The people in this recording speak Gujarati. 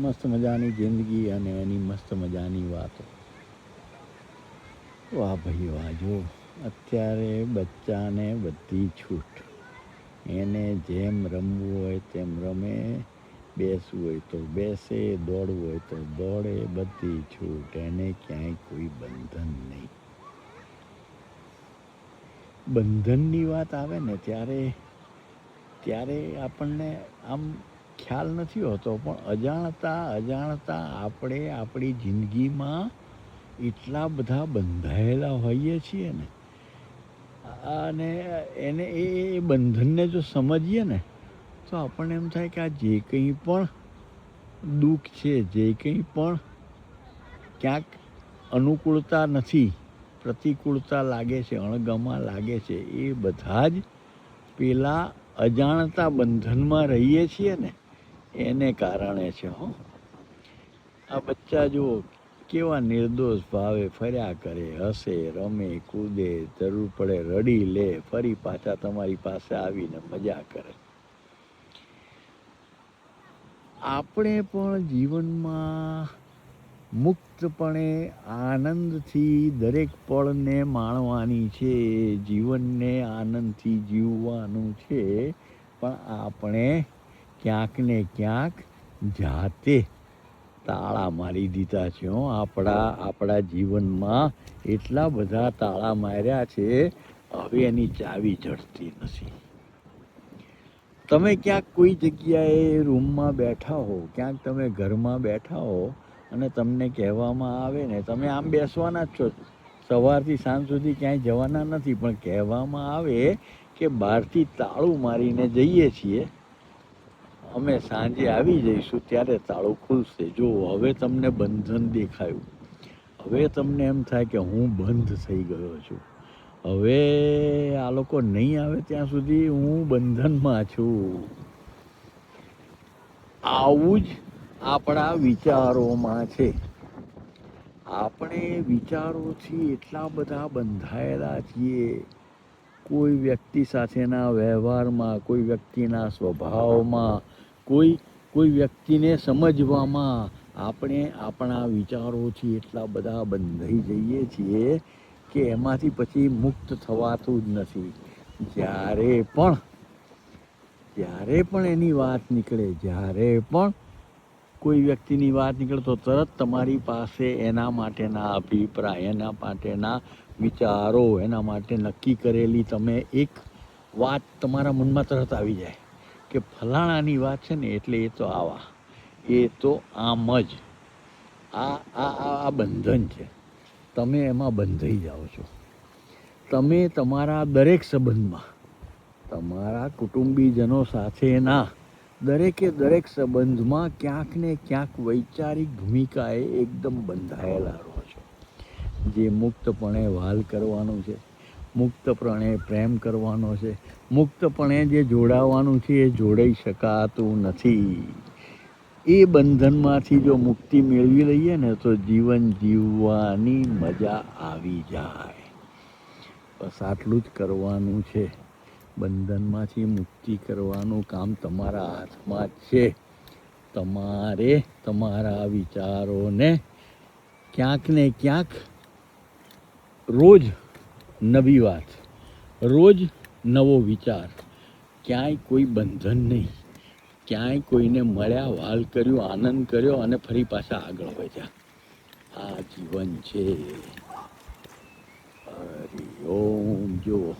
મસ્ત મજાની જિંદગી અને એની મસ્ત મજાની વાતો. વાહ ભાઈ વાહ. જો અત્યારે બચ્ચાને બધી છૂટ, એને જેમ રમવું હોય તેમ રમે, બેસવું હોય તો બેસે, દોડવું હોય તો દોડે, બધી છૂટ. એને ક્યાંય કોઈ બંધન નહીં. બંધનની વાત આવે ને ત્યારે આપણને આમ ખ્યાલ નથી હોતો, પણ અજાણતા આપણે આપણી જિંદગીમાં એટલા બધા બંધાયેલા હોઈએ છીએ ને, અને એ બંધનને જો સમજીએ ને તો આપણને એમ થાય કે આ જે કંઈ પણ દુઃખ છે, જે કંઈ પણ ક્યાંક અનુકૂળતા નથી, પ્રતિકૂળતા લાગે છે, અણગમા લાગે છે, એ બધા જ પેલા અજાણતા બંધનમાં રહીએ છીએ ને એને કારણે છે. આ બચ્ચા જુઓ કેવા નિર્દોષ ભાવે ફર્યા કરે, હસે, રમે, કૂદે, જરૂર પડે રડી લે, ફરી પાછા તમારી પાસે આવીને મજા કરે. આપણે પણ જીવનમાં મુક્તપણે આનંદથી દરેક પળને માણવાની છે, જીવનને આનંદથી જીવવાનું છે, પણ આપણે ક્યાંક ને ક્યાંક જાતે તાળા મારી દીધા છે. આપણા જીવનમાં એટલા બધા તાળા માર્યા છે, હવે એની ચાવી જડતી નથી. તમે ક્યાંક કોઈ જગ્યાએ રૂમમાં બેઠા હો, ક્યાંક તમે ઘરમાં બેઠા હો અને તમને કહેવામાં આવે ને, તમે આમ બેસવાના જ છો, સવારથી સાંજ સુધી ક્યાંય જવાના નથી, પણ કહેવામાં આવે કે બહારથી તાળું મારીને જઈએ છીએ, અમે સાંજે આવી જઈશું ત્યારે તાળું ખુલશે. જો હવે તમને બંધન દેખાયું, હવે તમને એમ થાય કે હું બંધ થઈ ગયો છું, હવે આ લોકો નહીં આવે ત્યાં સુધી હું બંધનમાં છું. આવું જ આપણા વિચારોમાં છે. આપણે વિચારોથી એટલા બધા બંધાયેલા છીએ, કોઈ વ્યક્તિ સાથેના વ્યવહારમાં, કોઈ વ્યક્તિના સ્વભાવમાં, કોઈ વ્યક્તિને સમજવામાં આપણે આપણા વિચારોથી એટલા બધા બંધાઈ જઈએ છીએ કે એમાંથી પછી મુક્ત થવાતું જ નથી. જ્યારે પણ એની વાત નીકળે, જ્યારે પણ કોઈ વ્યક્તિની વાત નીકળે તો તરત તમારી પાસે એના માટેના અભિપ્રાય, એના માટેના વિચારો, એના માટે નક્કી કરેલી તમે એક વાત તમારા મનમાં તરત આવી જાય કે ફલાણાની વાત છે ને એટલે એ તો આવા, એ તો આમ જ. આ બંધન છે. તમે એમાં બંધાઈ જાઓ છો. તમે તમારા દરેક સંબંધમાં, તમારા કુટુંબીજનો સાથેના દરેક સંબંધમાં ક્યાંક ને ક્યાંક વૈચારિક ભૂમિકાએ એકદમ બંધાયેલા રહો છો. જે મુક્તપણે વહાલ કરવાનું છે, મુક્તપણે પ્રેમ કરવાનો છે, મુક્તપણે જે જોડાવાનું છે એ જોડાઈ શકાતું નથી. એ બંધનમાંથી જો મુક્તિ મેળવી લઈએ ને તો જીવન જીવવાની મજા આવી જાય. બસ આટલું જ કરવાનું છે. બંધનમાંથી મુક્તિ કરવાનું કામ તમારા હાથમાં જ છે. તમારે તમારા વિચારોને ક્યાંક ને ક્યાંક રોજ નવી વાત, રોજ નવો વિચાર, ક્યાંય કોઈ બંધન નહીં, ક્યાંય કોઈને મળ્યા, વહાલ કર્યું, આનંદ કર્યો અને ફરી પાછા આગળ વધ્યા. આ જીવન છે. હરિ ઓમ. જુઓ